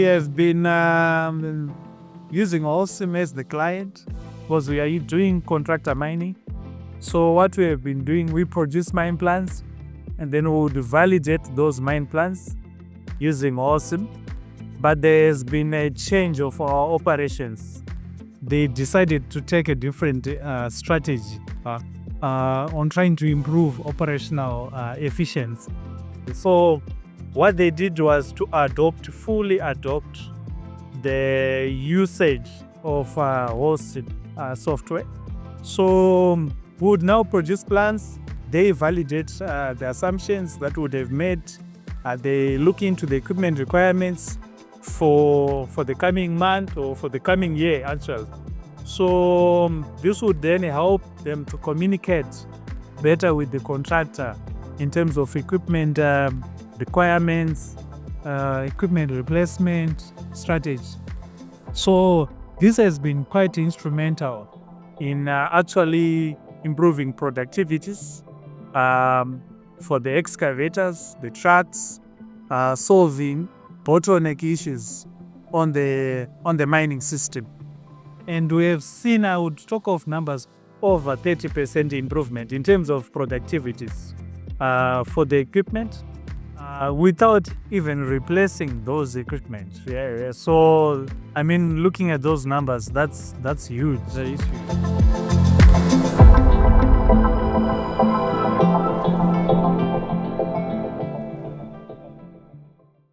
have been using HAULSIM as the client because we are doing contractor mining. So what we have been doing, we produce mine plans and then we would validate those mine plans using HAULSIM. But there's been a change of our operations. They decided to take a different strategy on trying to improve operational efficiency. So what they did was to fully adopt the usage of HAULSIM software. So we would now produce plans. They validate the assumptions that would have made. They look into the equipment requirements for the coming month or for the coming year, actually. So this would then help them to communicate better with the contractor in terms of equipment requirements, equipment replacement strategy. So this has been quite instrumental in actually improving productivities for the excavators, the trucks, solving bottleneck issues on the mining system. And we have seen, I would talk of numbers, over 30% improvement in terms of productivities for the equipment without even replacing those equipment. So, I mean, looking at those numbers, that's huge. That is huge.